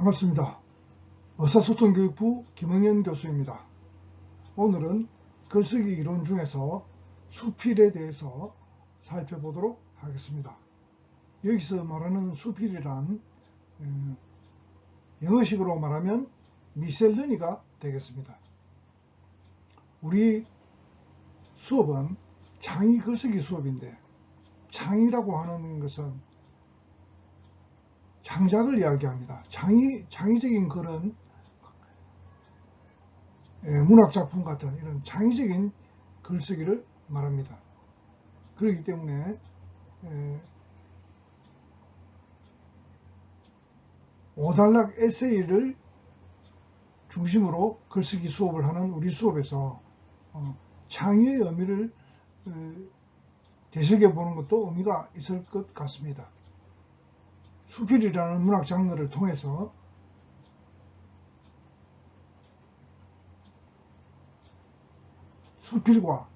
반갑습니다. 의사소통교육부 김흥현 교수입니다. 오늘은 글쓰기 이론 중에서 수필에 대해서 살펴보도록 하겠습니다. 여기서 말하는 수필이란 영어식으로 말하면 미셀러니가 되겠습니다. 우리 수업은 창의 글쓰기 수업인데, 창의라고 하는 것은 창작을 이야기합니다. 창의적인 글은 문학작품 같은 이런 창의적인 글쓰기를 말합니다. 그렇기 때문에 오단락 에세이를 중심으로 글쓰기 수업을 하는 우리 수업에서 창의의 의미를 되새겨보는 것도 의미가 있을 것 같습니다. 수필이라는 문학 장르를 통해서 수필과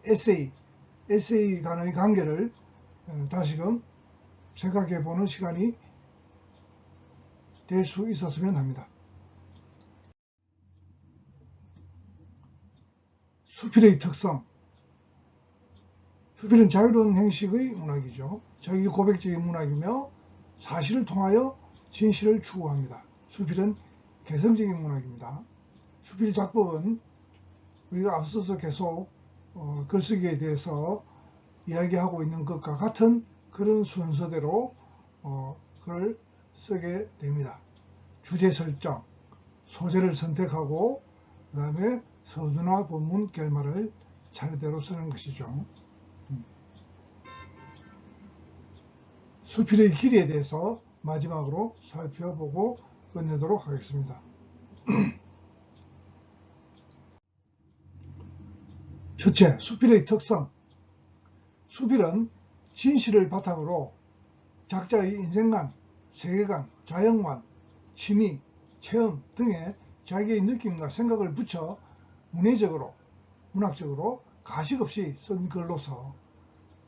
에세이 간의 관계를 다시금 생각해보는 시간이 될 수 있었으면 합니다. 수필의 특성. 수필은 자유로운 형식의 문학이죠. 자기 고백적인 문학이며 사실을 통하여 진실을 추구합니다. 수필은 개성적인 문학입니다. 수필 작법은 우리가 앞서서 계속 글쓰기에 대해서 이야기하고 있는 것과 같은 그런 순서대로 글을 쓰게 됩니다. 주제 설정, 소재를 선택하고 그 다음에 서두나 본문 결말을 차례대로 쓰는 것이죠. 수필의 길이에 대해서 마지막으로 살펴보고 끝내도록 하겠습니다. 첫째, 수필의 특성. 수필은 진실을 바탕으로 작자의 인생관, 세계관, 자연관, 취미, 체험 등의 자기의 느낌과 생각을 붙여 문해적으로, 문학적으로 가식 없이 쓴 글로서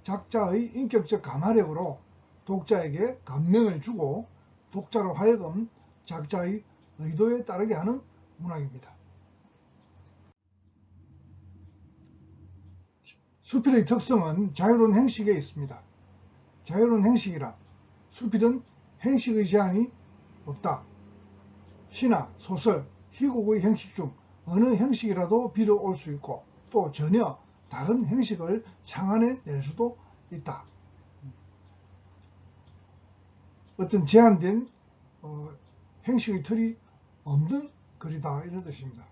작자의 인격적 감화력으로 독자에게 감명을 주고 독자로 하여금 작자의 의도에 따르게 하는 문학입니다. 수필의 특성은 자유로운 행식에 있습니다. 자유로운 행식이란 수필은 행식의 제한이 없다. 시나 소설, 희곡의 형식 중 어느 형식이라도 빌어올 수 있고 또 전혀 다른 형식을 창안해낼 수도 있다. 어떤 제한된 형식의 틀이 없는 글이다, 이런 뜻입니다.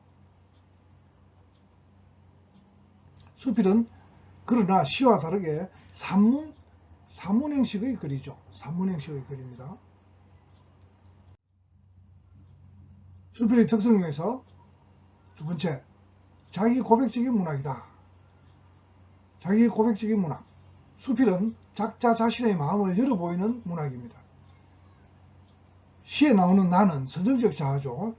수필은 그러나 시와 다르게 산문 형식의 글이죠. 산문 형식의 글입니다. 수필의 특성 중에서 두 번째, 자기 고백적인 문학이다. 자기 고백적인 문학. 수필은 작자 자신의 마음을 열어 보이는 문학입니다. 시에 나오는 나는 선정적 자아죠.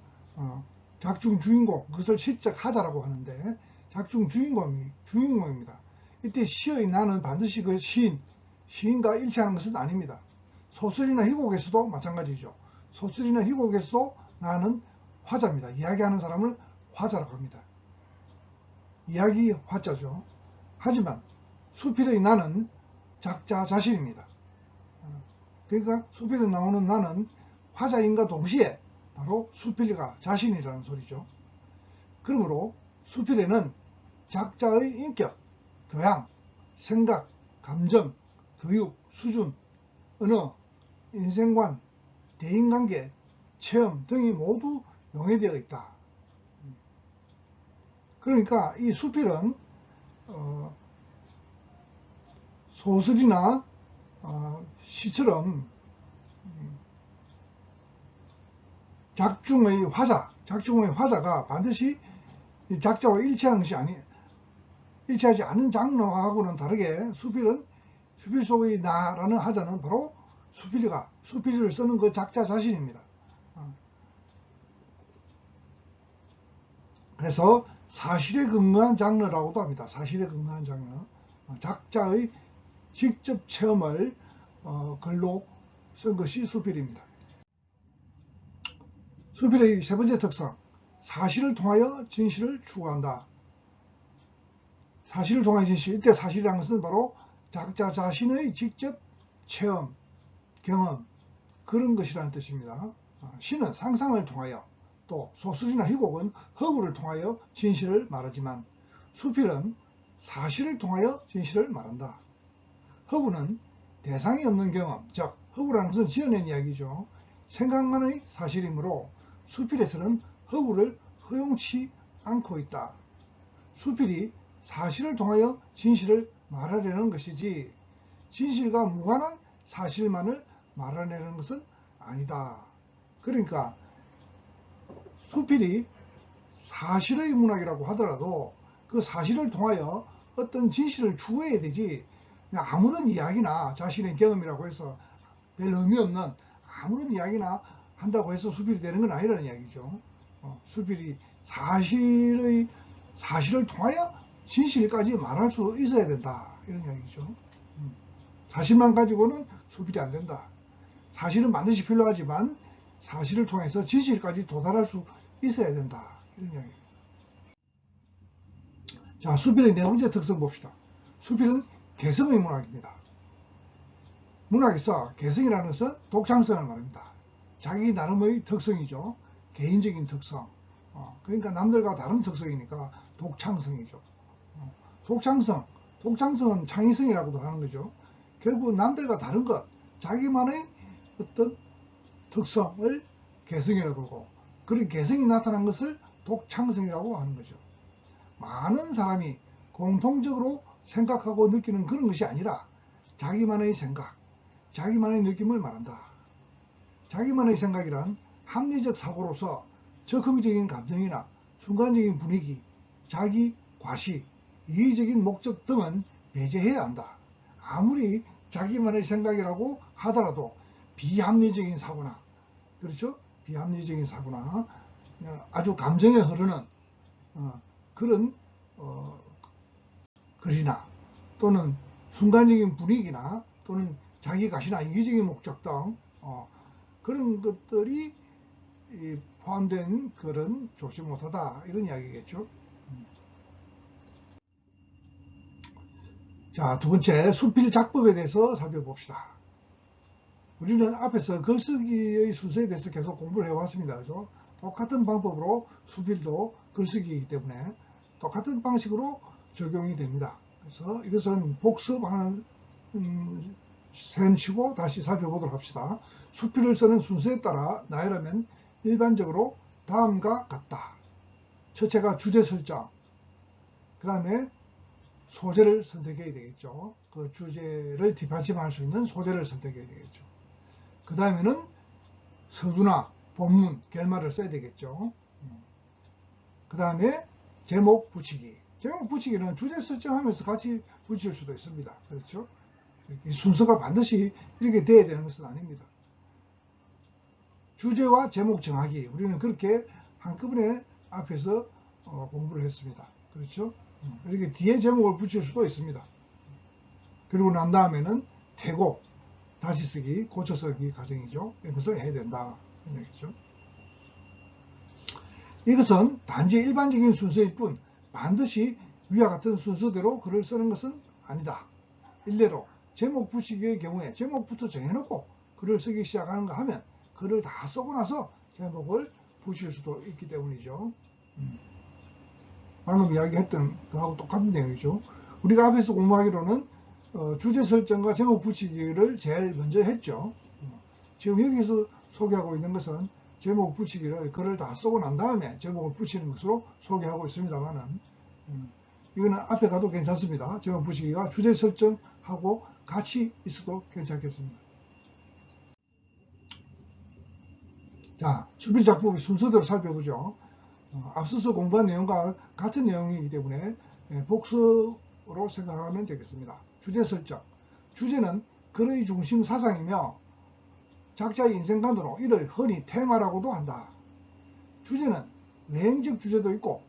작중 주인공, 그것을 시적 하자라고 하는데 작중 주인공입니다. 이때 시의 나는 반드시 그 시인과 일치하는 것은 아닙니다. 소설이나 희곡에서도 마찬가지죠. 소설이나 희곡에서도 나는 화자입니다. 이야기하는 사람을 화자라고 합니다. 이야기 화자죠. 하지만 수필의 나는 작자 자신입니다. 그러니까 수필에 나오는 나는 화자인과 동시에 바로 수필가 자신이라는 소리죠. 그러므로 수필에는 작자의 인격, 교양, 생각, 감정, 교육, 수준, 언어, 인생관, 대인관계, 체험 등이 모두 용해되어 있다. 그러니까 이 수필은 소설이나 시처럼 작중의 화자가 반드시 작자와 일치하는 것이 일치하지 않은 장르하고는 다르게 수필 속의 나라는 하자는 바로 수필을 쓰는 그 작자 자신입니다. 그래서 사실에 근거한 장르라고도 합니다. 사실에 근거한 장르. 작자의 직접 체험을 글로 쓴 것이 수필입니다. 수필의 세 번째 특성, 사실을 통하여 진실을 추구한다. 사실을 통하여 진실, 이때 사실이라는 것은 바로 작자 자신의 직접 체험, 경험, 그런 것이라는 뜻입니다. 시는 상상을 통하여, 또 소설이나 희곡은 허구를 통하여 진실을 말하지만 수필은 사실을 통하여 진실을 말한다. 허구는 대상이 없는 경험, 즉 허구라는 것은 지어낸 이야기죠. 생각만의 사실이므로 수필에서는 허구를 허용치 않고 있다. 수필이 사실을 통하여 진실을 말하려는 것이지 진실과 무관한 사실만을 말하려는 것은 아니다. 그러니까 수필이 사실의 문학이라고 하더라도 그 사실을 통하여 어떤 진실을 추구해야 되지, 그냥 아무런 이야기나 자신의 경험이라고 해서 별 의미 없는 아무런 이야기나 한다고 해서 수필이 되는 건 아니라는 이야기죠. 수필이 사실을 통하여 진실까지 말할 수 있어야 된다, 이런 이야기죠. 사실만 가지고는 수필이 안 된다. 사실은 반드시 필요하지만 사실을 통해서 진실까지 도달할 수 있어야 된다, 이런 이야기입니다. 자, 수필의 네 번째 특성 봅시다. 수필은 개성의 문학입니다. 문학에서 개성이라는 것은 독창성을 말합니다. 자기 나름의 특성이죠. 개인적인 특성. 그러니까 남들과 다른 특성이니까 독창성이죠. 독창성은 창의성이라고도 하는 거죠. 결국 남들과 다른 것, 자기만의 어떤 특성을 개성이라고 하고, 그런 개성이 나타난 것을 독창성이라고 하는 거죠. 많은 사람이 공통적으로 생각하고 느끼는 그런 것이 아니라 자기만의 생각, 자기만의 느낌을 말한다. 자기만의 생각이란 합리적 사고로서 적극적인 감정이나 순간적인 분위기, 자기 과시, 이의적인 목적 등은 배제해야 한다. 아무리 자기만의 생각이라고 하더라도 비합리적인 사고나, 그렇죠? 비합리적인 사고나 아주 감정에 흐르는 그런 글이나 또는 순간적인 분위기나 또는 자기 과시나 이기적인 목적 등 그런 것들이 포함된 글은 좋지 못하다, 이런 이야기겠죠. 자, 두 번째, 수필 작법에 대해서 살펴봅시다. 우리는 앞에서 글쓰기의 순서에 대해서 계속 공부를 해왔습니다. 그죠? 똑같은 방법으로 수필도 글쓰기이기 때문에 똑같은 방식으로 적용이 됩니다. 그래서 이것은 복습하는 셈 치고 다시 살펴보도록 합시다. 수필을 쓰는 순서에 따라 나열하면 일반적으로 다음과 같다. 첫째가 주제 설정, 그 다음에 소재를 선택해야 되겠죠. 그 주제를 뒷받침할 수 있는 소재를 선택해야 되겠죠. 그 다음에는 서두나 본문, 결말을 써야 되겠죠. 그 다음에 제목 붙이기. 제목 붙이기는 주제 설정하면서 같이 붙일 수도 있습니다. 그렇죠? 이 순서가 반드시 이렇게 돼야 되는 것은 아닙니다. 주제와 제목 정하기. 우리는 그렇게 한꺼번에 앞에서 공부를 했습니다. 그렇죠? 이렇게 뒤에 제목을 붙일 수도 있습니다. 그리고 난 다음에는 태고, 다시 쓰기, 고쳐 쓰기 과정이죠. 이것을 해야 된다. 이런 얘기죠. 이것은 단지 일반적인 순서일 뿐 반드시 위와 같은 순서대로 글을 쓰는 것은 아니다. 일례로 제목 붙이기의 경우에 제목부터 정해놓고 글을 쓰기 시작하는가 하면 글을 다 쓰고 나서 제목을 붙일 수도 있기 때문이죠. 방금 이야기했던 그하고 똑같은 내용이죠. 우리가 앞에서 공부하기로는 주제 설정과 제목 붙이기를 제일 먼저 했죠. 지금 여기서 소개하고 있는 것은 제목 붙이기를 글을 다 쓰고 난 다음에 제목을 붙이는 것으로 소개하고 있습니다만은 이거는 앞에 가도 괜찮습니다. 제목 붙이기가 주제 설정하고 같이 있어도 괜찮겠습니다. 자, 수필 작품의 순서대로 살펴보죠. 앞서서 공부한 내용과 같은 내용이기 때문에 복습으로 생각하면 되겠습니다. 주제 설정. 주제는 글의 중심 사상이며 작자의 인생관으로 이를 흔히 테마라고도 한다. 주제는 외행적 주제도 있고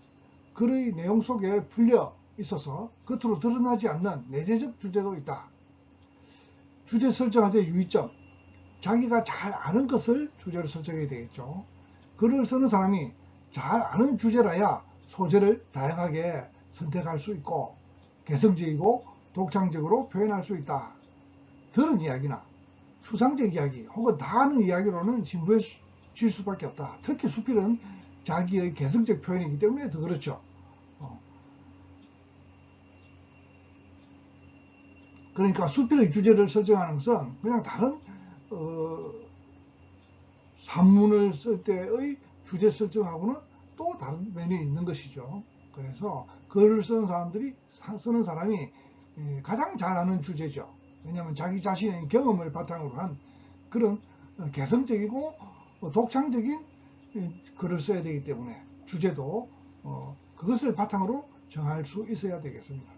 글의 내용 속에 풀려 있어서 겉으로 드러나지 않는 내재적 주제도 있다. 주제 설정할 때 유의점. 자기가 잘 아는 것을 주제로 설정해야 되겠죠. 글을 쓰는 사람이 잘 아는 주제라야 소재를 다양하게 선택할 수 있고 개성적이고 독창적으로 표현할 수 있다. 들은 이야기나 추상적 이야기 혹은 다 아는 이야기로는 진부해질 수밖에 없다. 특히 수필은 자기의 개성적 표현이기 때문에 더 그렇죠. 그러니까 수필의 주제를 설정하는 것은 그냥 다른 산문을 쓸 때의 주제 설정하고는 또 다른 면이 있는 것이죠. 그래서 글을 쓰는 사람이 가장 잘 아는 주제죠. 왜냐하면 자기 자신의 경험을 바탕으로 한 그런 개성적이고 독창적인 글을 써야 되기 때문에 주제도 그것을 바탕으로 정할 수 있어야 되겠습니다.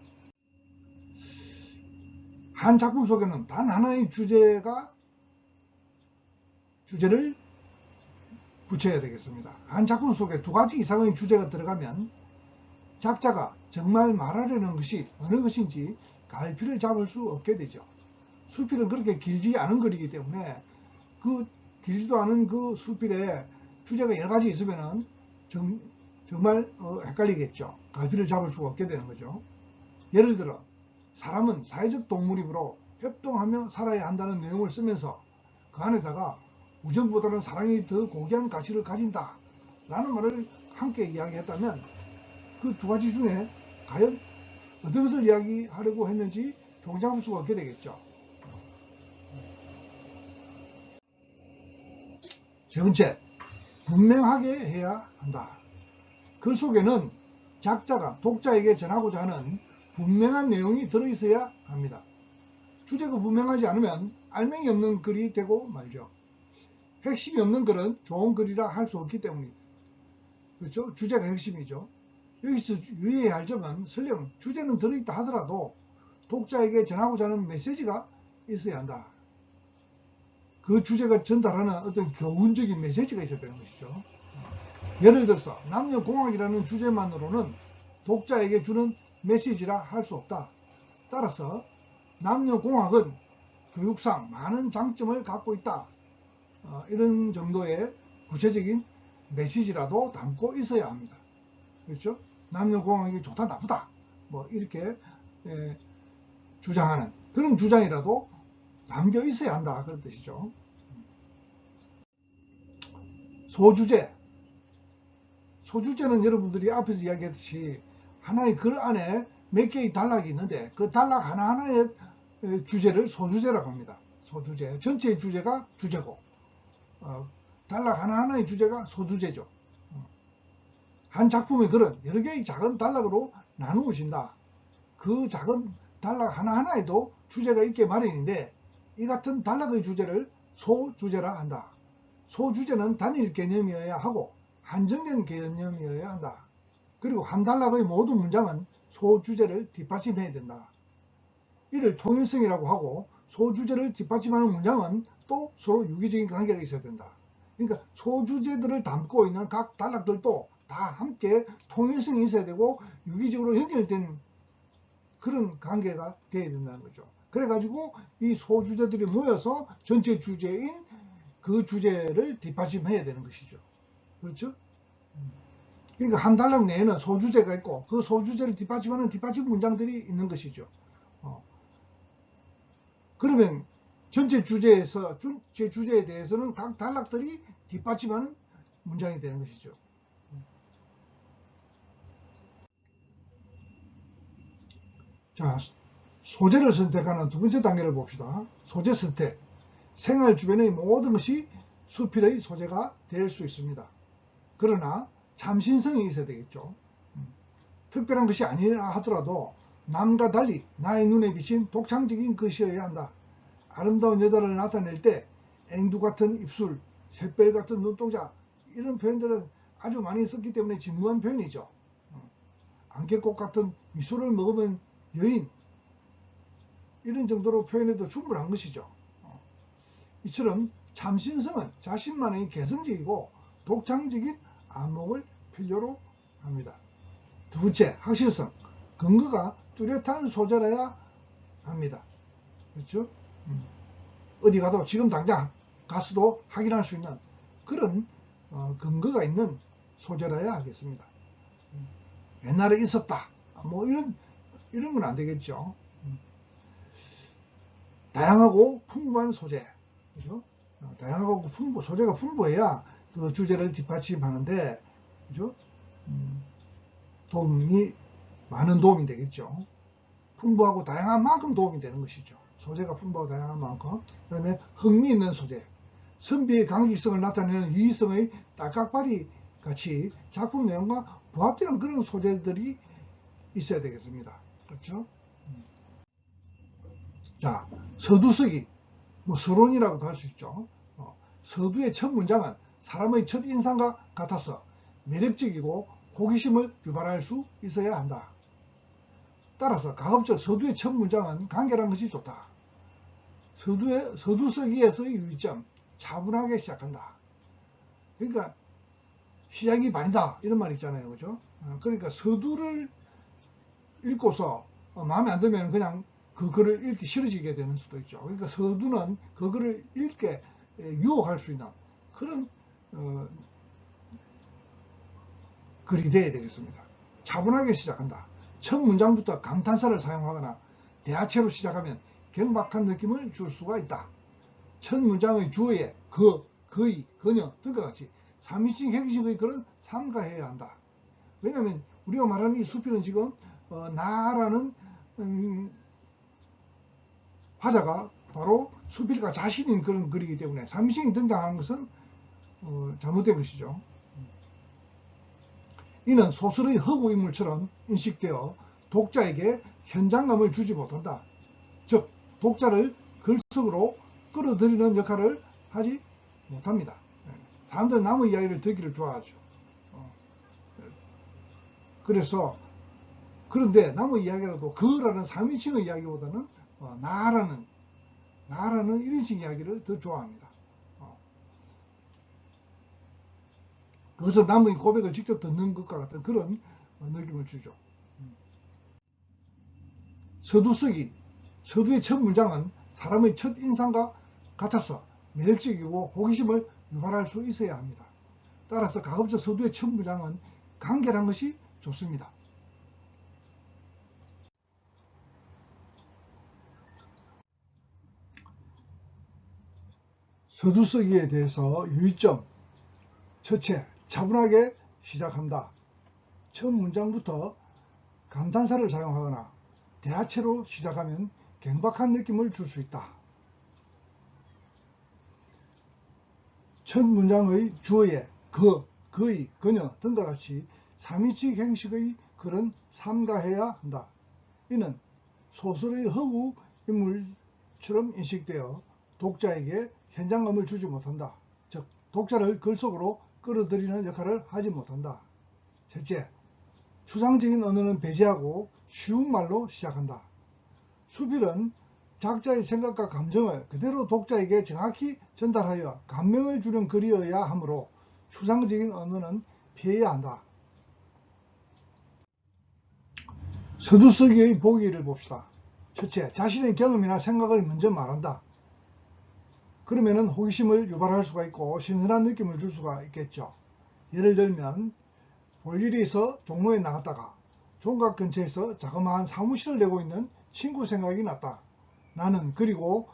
한 작품 속에는 단 하나의 주제를 붙여야 되겠습니다. 한 작품 속에 2가지 이상의 주제가 들어가면 작자가 정말 말하려는 것이 어느 것인지 갈피를 잡을 수 없게 되죠. 수필은 그렇게 길지 않은 글이기 때문에 그 길지도 않은 그 수필에 주제가 여러 가지 있으면 정말 헷갈리겠죠. 갈피를 잡을 수가 없게 되는 거죠. 예를 들어 사람은 사회적 동물이므로 협동하며 살아야 한다는 내용을 쓰면서 그 안에다가 우정보다는 사랑이 더 고귀한 가치를 가진다 라는 말을 함께 이야기했다면 그 2가지 중에 과연 어떤 것을 이야기하려고 했는지 종잡을 수가 없게 되겠죠. 세 번째, 분명하게 해야 한다. 글 속에는 작자가 독자에게 전하고자 하는 분명한 내용이 들어있어야 합니다. 주제가 분명하지 않으면 알맹이 없는 글이 되고 말죠. 핵심이 없는 글은 좋은 글이라 할 수 없기 때문입니다. 그렇죠? 주제가 핵심이죠. 여기서 유의해야 할 점은 설령 주제는 들어있다 하더라도 독자에게 전하고자 하는 메시지가 있어야 한다. 그 주제가 전달하는 어떤 교훈적인 메시지가 있어야 되는 것이죠. 예를 들어서 남녀공학이라는 주제만으로는 독자에게 주는 메시지라 할 수 없다. 따라서 남녀공학은 교육상 많은 장점을 갖고 있다. 이런 정도의 구체적인 메시지라도 담고 있어야 합니다. 그렇죠? 남녀공학이 좋다 나쁘다 뭐 이렇게 주장하는 그런 주장이라도 담겨 있어야 한다 그런 뜻이죠. 소주제는 여러분들이 앞에서 이야기했듯이 하나의 글 안에 몇 개의 단락이 있는데 그 단락 하나하나의 주제를 소주제라고 합니다. 소주제 전체의 주제가 주제고 단락 하나하나의 주제가 소주제죠. 한 작품의 글은 여러 개의 작은 단락으로 나누어진다. 그 작은 단락 하나하나에도 주제가 있게 마련인데 이 같은 단락의 주제를 소주제라 한다. 소주제는 단일 개념이어야 하고 한정된 개념이어야 한다. 그리고 한 단락의 모든 문장은 소주제를 뒷받침해야 된다. 이를 통일성이라고 하고 소주제를 뒷받침하는 문장은 또 서로 유기적인 관계가 있어야 된다. 그러니까 소주제들을 담고 있는 각 단락들도 다 함께 통일성이 있어야 되고 유기적으로 연결된 그런 관계가 되어야 된다는 거죠. 그래가지고 이 소주제들이 모여서 전체 주제인 그 주제를 뒷받침해야 되는 것이죠. 그렇죠? 그러니까 한 단락 내에는 소주제가 있고 그 소주제를 뒷받침하는 뒷받침 문장들이 있는 것이죠. 그러면 전체 주제에 대해서는 각 단락들이 뒷받침하는 문장이 되는 것이죠. 자, 소재를 선택하는 2번째 단계를 봅시다. 소재 선택. 생활 주변의 모든 것이 수필의 소재가 될 수 있습니다. 그러나 참신성이 있어야 되겠죠. 특별한 것이 아니라 하더라도 남과 달리 나의 눈에 비친 독창적인 것이어야 한다. 아름다운 여자를 나타낼 때 앵두 같은 입술, 샛별 같은 눈동자 이런 표현들은 아주 많이 썼기 때문에 진부한 표현이죠. 안개꽃 같은 미소를 머금은 여인 이런 정도로 표현해도 충분한 것이죠. 이처럼 참신성은 자신만의 개성적이고 독창적인 안목을 필요로 합니다. 2번째, 확실성. 근거가 뚜렷한 소재라야 합니다. 그렇죠? 어디 가도 지금 당장 가서도 확인할 수 있는 그런 근거가 있는 소재라야 하겠습니다. 옛날에 있었다. 뭐 이런 건 안 되겠죠. 다양하고 풍부한 소재. 그죠? 다양하고 소재가 풍부해야 그 주제를 뒷받침하는데, 그죠? 많은 도움이 되겠죠. 풍부하고 다양한 만큼 도움이 되는 것이죠. 소재가 풍부하고 다양한 만큼. 그 다음에 흥미있는 소재. 선비의 강직성을 나타내는 유희성의 딸깍발이 같이 작품 내용과 부합되는 그런 소재들이 있어야 되겠습니다. 그렇죠? 자, 서두서기, 뭐 서론이라고도 할 수 있죠. 서두의 첫 문장은 사람의 첫 인상과 같아서 매력적이고 호기심을 유발할 수 있어야 한다. 따라서 가급적 서두의 첫 문장은 간결한 것이 좋다. 서두서기에서의 유의점, 차분하게 시작한다. 그러니까 시작이 반이다 이런 말 있잖아요. 그죠? 그러니까 서두를 읽고서 마음에 안 들면 그냥 그 글을 읽기 싫어지게 되는 수도 있죠. 그러니까 서두는 그 글을 읽게 유혹할 수 있는 그런 글이 되어야 되겠습니다. 차분하게 시작한다. 첫 문장부터 감탄사를 사용하거나 대하체로 시작하면 경박한 느낌을 줄 수가 있다. 첫 문장의 주어에 거의, 그녀 등과 같이 3인칭 행식의 글은 삼가해야 한다. 왜냐하면 우리가 말하는 이 수필은 지금 나라는 화자가 바로 수필가 자신인 그런 글이기 때문에 3인칭이 등장하는 것은 잘못된 것이죠. 이는 소설의 허구 인물처럼 인식되어 독자에게 현장감을 주지 못한다. 즉 독자를 글속으로 끌어들이는 역할을 하지 못합니다. 사람들은 남의 이야기를 듣기를 좋아하죠. 그런데 남의 이야기라도 그라는 3인칭의 이야기보다는 나라는 1인칭 이야기를 더 좋아합니다. 그것은 남의 고백을 직접 듣는 것과 같은 그런 느낌을 주죠. 서두의 첫 문장은 사람의 첫 인상과 같아서 매력적이고 호기심을 유발할 수 있어야 합니다. 따라서 가급적 서두의 첫 문장은 간결한 것이 좋습니다. 서두서기에 대해서 유의점. 첫째, 차분하게 시작한다. 첫 문장부터 감탄사를 사용하거나 대하체로 시작하면 경박한 느낌을 줄 수 있다. 첫 문장의 주어에 거의, 그녀 등과 같이 3인칭 형식의 글은 삼가해야 한다. 이는 소설의 허구 인물처럼 인식되어 독자에게 현장감을 주지 못한다. 즉 독자를 글 속으로 끌어들이는 역할을 하지 못한다. 셋째, 추상적인 언어는 배제하고 쉬운 말로 시작한다. 수필은 작자의 생각과 감정을 그대로 독자에게 정확히 전달하여 감명을 주는 글이어야 하므로 추상적인 언어는 피해야 한다. 서두서기의 보기를 봅시다. 첫째, 자신의 경험이나 생각을 먼저 말한다. 그러면 호기심을 유발할 수가 있고 신선한 느낌을 줄 수가 있겠죠. 예를 들면 볼 일이 있어 종로에 나갔다가 종각 근처에서 자그마한 사무실을 내고 있는 친구 생각이 났다. 나는 그리고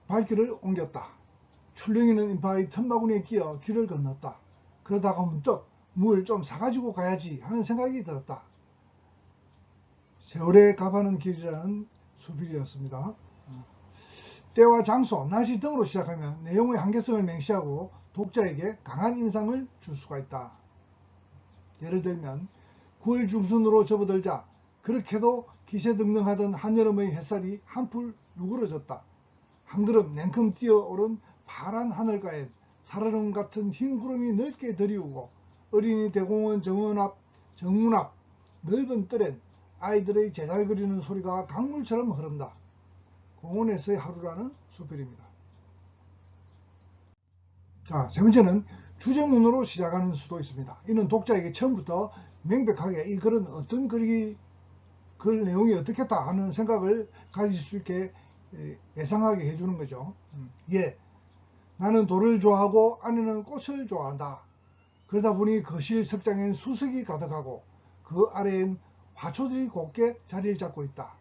발길을 옮겼다. 출렁이는 인파의 틈바구니에 끼어 길을 건넜다. 그러다가 문득 물 좀 사가지고 가야지 하는 생각이 들었다. 세월에 가파는 길이라는 수필이었습니다. 때와 장소, 날씨 등으로 시작하면 내용의 한계성을 맹시하고 독자에게 강한 인상을 줄 수가 있다. 예를 들면 9월 중순으로 접어들자 그렇게도 기세등등하던 한여름의 햇살이 한풀 누그러졌다. 한그름 냉큼 뛰어오른 파란 하늘가엔 살얼음 같은 흰 구름이 넓게 들이우고 어린이 대공원 정문 앞 넓은 뜰엔 아이들의 제잘 그리는 소리가 강물처럼 흐른다. 공원에서의 하루라는 수필입니다. 자, 세 번째는 주제문으로 시작하는 수도 있습니다. 이는 독자에게 처음부터 명백하게 이 글은 어떤 글 내용이 어떻겠다 하는 생각을 가질 수 있게 예상하게 해주는 거죠. 예, 나는 돌을 좋아하고 아내는 꽃을 좋아한다. 그러다 보니 거실 석장엔 수석이 가득하고 그 아래엔 화초들이 곱게 자리를 잡고 있다.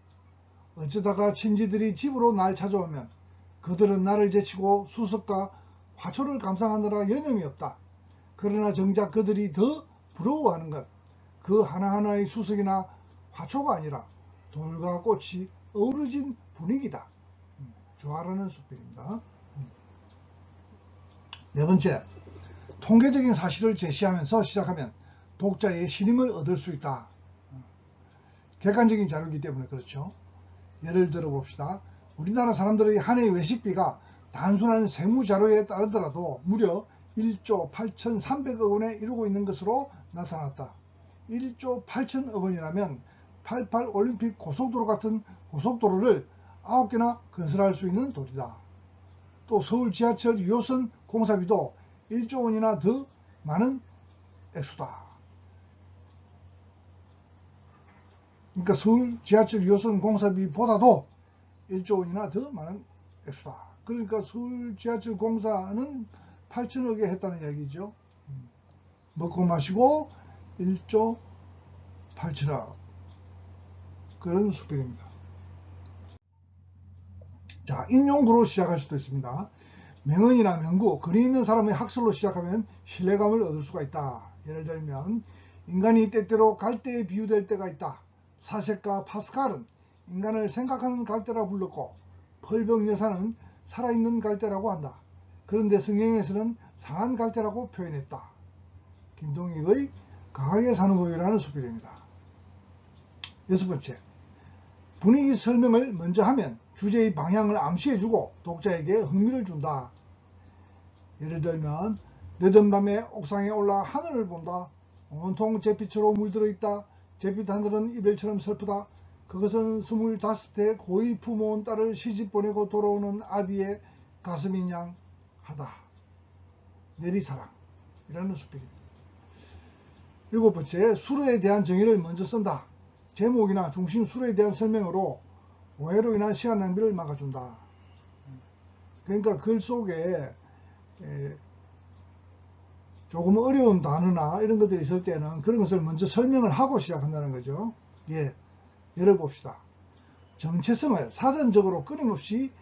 어쩌다가 친지들이 집으로 날 찾아오면 그들은 나를 제치고 수석과 화초를 감상하느라 여념이 없다. 그러나 정작 그들이 더 부러워하는 건 그 하나하나의 수석이나 화초가 아니라 돌과 꽃이 어우러진 분위기다. 조화라는 수필입니다. 네 번째, 통계적인 사실을 제시하면서 시작하면 독자의 신임을 얻을 수 있다. 객관적인 자료이기 때문에 그렇죠. 예를 들어 봅시다. 우리나라 사람들의 한 해 외식비가 단순한 세무자료에 따르더라도 무려 1조 8,300억 원에 이르고 있는 것으로 나타났다. 1조 8천억 원이라면 88 올림픽 고속도로 같은 고속도로를 9개나 건설할 수 있는 돈이다. 또 서울 지하철 2호선 공사비도 1조 원이나 더 많은 액수다. 그러니까 서울 지하철 2호선 공사비보다도 1조 원이나 더 많은 액수다. 그러니까 서울 지하철 공사는 8천억에 했다는 이야기죠. 먹고 마시고 1조 8천억. 그런 수필입니다. 자, 인용구로 시작할 수도 있습니다. 명언이나 명구, 글이 있는 사람의 학설로 시작하면 신뢰감을 얻을 수가 있다. 예를 들면 인간이 때때로 갈대에 비유될 때가 있다. 사색가 파스칼은 인간을 생각하는 갈대라 불렀고 펄병 여사는 살아있는 갈대라고 한다. 그런데 성경에서는 상한 갈대라고 표현했다. 김동익의 강하게 사는 법이라는 수필입니다. 여섯 번째, 분위기 설명을 먼저 하면 주제의 방향을 암시해주고 독자에게 흥미를 준다. 예를 들면 늦은 밤에 옥상에 올라 하늘을 본다. 온통 잿빛으로 물들어 있다. 잿빛 하늘은 이별처럼 슬프다. 그것은 25대 고이 품어온 딸을 시집 보내고 돌아오는 아비의 가슴인 양 하다. 내리사랑이라는 수필입니다. 일곱 번째, 수로에 대한 정의를 먼저 쓴다. 제목이나 중심 수로에 대한 설명으로 오해로 인한 시간 낭비를 막아준다. 그러니까 글 속에 조금 어려운 단어나 이런 것들이 있을 때는 그런 것을 먼저 설명을 하고 시작한다는 거죠. 예를 봅시다. 정체성을 사전적으로 끊임없이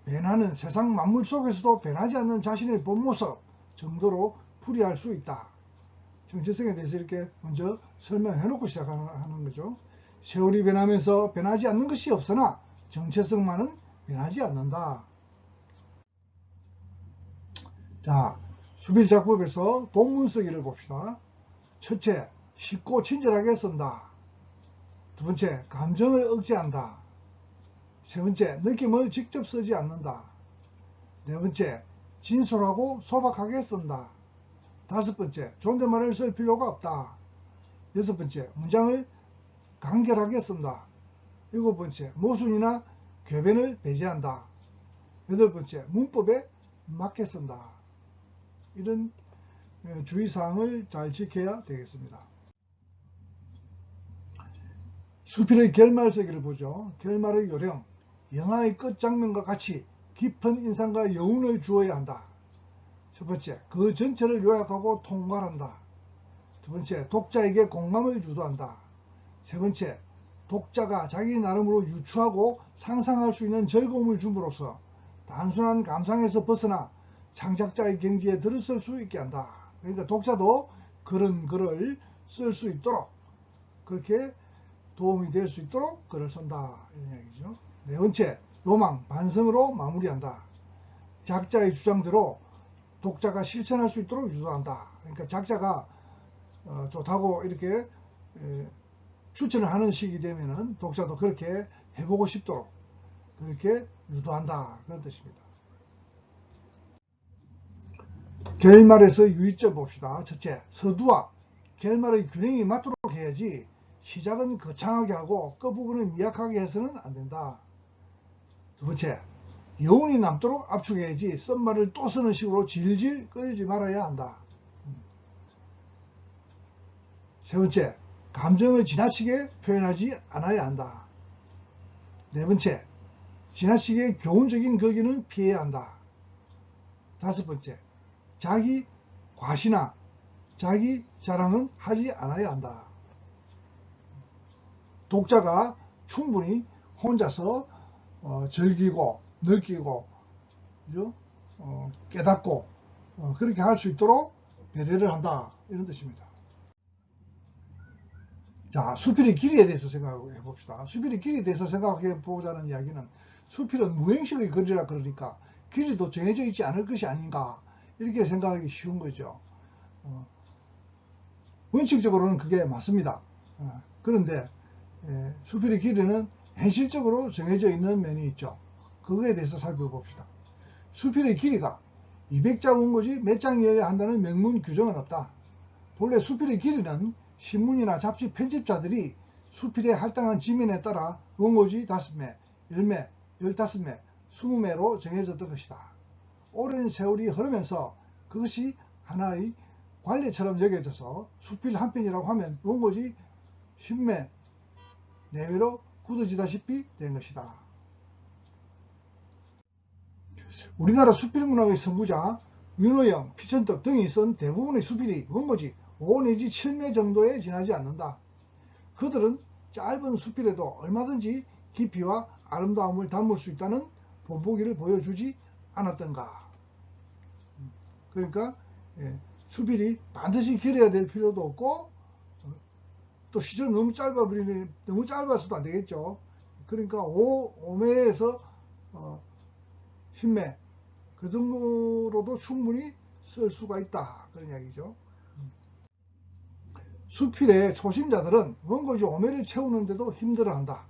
변하는 세상 만물 속에서도 변하지 않는 자신의 본 모습 정도로 풀이할 수 있다. 정체성에 대해서 이렇게 먼저 설명해 놓고 시작하는 거죠. 세월이 변하면서 변하지 않는 것이 없으나 정체성만은 변하지 않는다. 자, 수필작법에서 본문 쓰기를 봅시다. 첫째, 쉽고 친절하게 쓴다. 두 번째, 감정을 억제한다. 세 번째, 느낌을 직접 쓰지 않는다. 네 번째, 진솔하고 소박하게 쓴다. 다섯 번째, 존댓말을 쓸 필요가 없다. 여섯 번째, 문장을 간결하게 쓴다. 일곱 번째, 모순이나 궤변을 배제한다. 여덟 번째, 문법에 맞게 쓴다. 이런 주의사항을 잘 지켜야 되겠습니다. 수필의 결말서기를 보죠. 결말의 요령, 영화의 끝장면과 같이 깊은 인상과 여운을 주어야 한다. 첫 번째, 그 전체를 요약하고 통괄한다. 두 번째, 독자에게 공감을 유도한다. 세 번째, 독자가 자기 나름으로 유추하고 상상할 수 있는 즐거움을 줌으로써 단순한 감상에서 벗어나 창작자의 경지에 들어설 수 있게 한다. 그러니까 독자도 그런 글을 쓸 수 있도록, 그렇게 도움이 될 수 있도록 글을 쓴다. 이런 이야기죠. 네 번째, 로망, 반성으로 마무리한다. 작자의 주장대로 독자가 실천할 수 있도록 유도한다. 그러니까 작자가 좋다고 이렇게 추천을 하는 식이 되면은 독자도 그렇게 해보고 싶도록 그렇게 유도한다. 그런 뜻입니다. 결말에서 유의점 봅시다. 첫째, 서두와 결말의 균형이 맞도록 해야지 시작은 거창하게 하고 끝부분을 미약하게 해서는 안 된다. 두 번째, 여운이 남도록 압축해야지 쓴말을 또 쓰는 식으로 질질 끌지 말아야 한다. 세 번째, 감정을 지나치게 표현하지 않아야 한다. 네 번째, 지나치게 교훈적인 글귀는 피해야 한다. 5번째, 자기 과시나 자기 자랑은 하지 않아야 한다. 독자가 충분히 혼자서 즐기고 느끼고 깨닫고 그렇게 할 수 있도록 배려를 한다, 이런 뜻입니다. 자, 수필의 길이에 대해서 생각해 봅시다. 수필의 길이에 대해서 생각해 보자는 이야기는, 수필은 무행식의 글이라 그러니까 길이도 정해져 있지 않을 것이 아닌가, 이렇게 생각하기 쉬운 거죠. 원칙적으로는 그게 맞습니다. 그런데 수필의 길이는 현실적으로 정해져 있는 면이 있죠. 그거에 대해서 살펴봅시다. 수필의 길이가 200자 원고지 몇 장이어야 한다는 명문 규정은 없다. 본래 수필의 길이는 신문이나 잡지 편집자들이 수필에 할당한 지면에 따라 원고지 5매, 10매, 15매, 20매로 정해졌던 것이다. 오랜 세월이 흐르면서 그것이 하나의 관례처럼 여겨져서 수필 한 편이라고 하면 원고지 10매 내외로 굳어지다시피 된 것이다. 우리나라 수필문학의 선구자 윤호영, 피천덕 등이 쓴 대부분의 수필이 원고지 5 내지 7매 정도에 지나지 않는다. 그들은 짧은 수필에도 얼마든지 깊이와 아름다움을 담을 수 있다는 본보기를 보여주지 않았던가. 그러니까 수필이 반드시 길어야 될 필요도 없고, 또 시절이 너무 짧아버리니 너무 짧아서도 안 되겠죠. 그러니까 5매에서 10매 그 정도로도 충분히 쓸 수가 있다, 그런 이야기죠. 수필의 초심자들은 원고지 5매를 채우는데도 힘들어한다.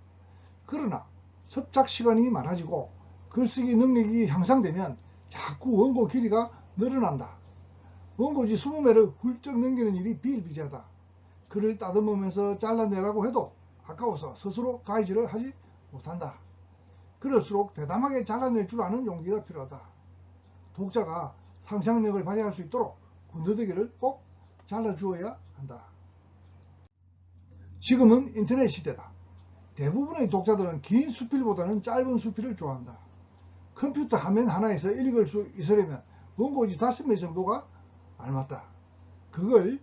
그러나 섭작 시간이 많아지고 글쓰기 능력이 향상되면 자꾸 원고 길이가 늘어난다. 원고지 20매를 훌쩍 넘기는 일이 비일비재하다. 글을 따듬으면서 잘라내라고 해도 아까워서 스스로 가위질을 하지 못한다. 그럴수록 대담하게 잘라낼 줄 아는 용기가 필요하다. 독자가 상상력을 발휘할 수 있도록 군더더기를 꼭 잘라주어야 한다. 지금은 인터넷 시대다. 대부분의 독자들은 긴 수필보다는 짧은 수필을 좋아한다. 컴퓨터 화면 하나에서 읽을 수 있으려면 원고지 5매 정도가 알맞다. 그걸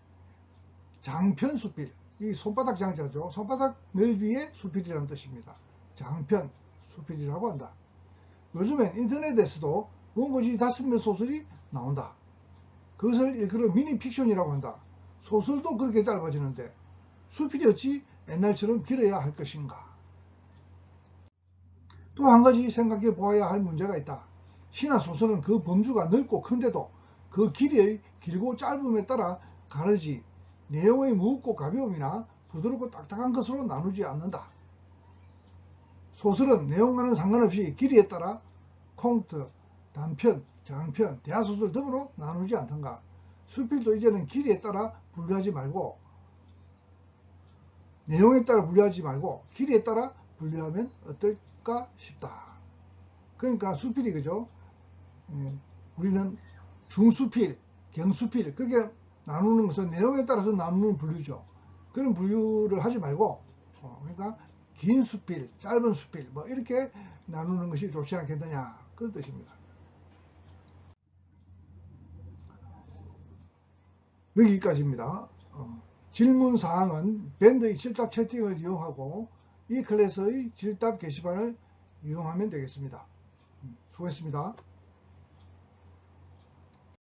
장편 수필, 이 손바닥 장자죠. 손바닥 넓이의 수필이라는 뜻입니다. 장편 수필이라고 한다. 요즘엔 인터넷에서도 원고지 5매 소설이 나온다. 그것을 일컬어 미니 픽션이라고 한다. 소설도 그렇게 짧아지는데 수필이 어찌 옛날처럼 길어야 할 것인가. 또 한 가지 생각해 보아야 할 문제가 있다. 시나 소설은 그 범주가 넓고 큰데도 그 길이의 길고 짧음에 따라 가르지 내용의 무겁고 가벼움이나 부드럽고 딱딱한 것으로 나누지 않는다. 소설은 내용과는 상관없이 길이에 따라 콩트, 단편, 장편, 대하소설 등으로 나누지 않던가. 수필도 이제는 길이에 따라 분류하지 말고 내용에 따라 분류하지 말고 길이에 따라 분류하면 어떨까 싶다. 그러니까 수필이 그죠? 우리는 중수필, 경수필 그렇게 나누는 것은 내용에 따라서 나누는 분류죠. 그런 분류를 하지 말고 그러니까 긴 수필, 짧은 수필 뭐 이렇게 나누는 것이 좋지 않겠느냐, 그런 뜻입니다. 여기까지입니다. 질문 사항은 밴드의 질답 채팅을 이용하고 이 클래스의 질답 게시판을 이용하면 되겠습니다. 수고했습니다.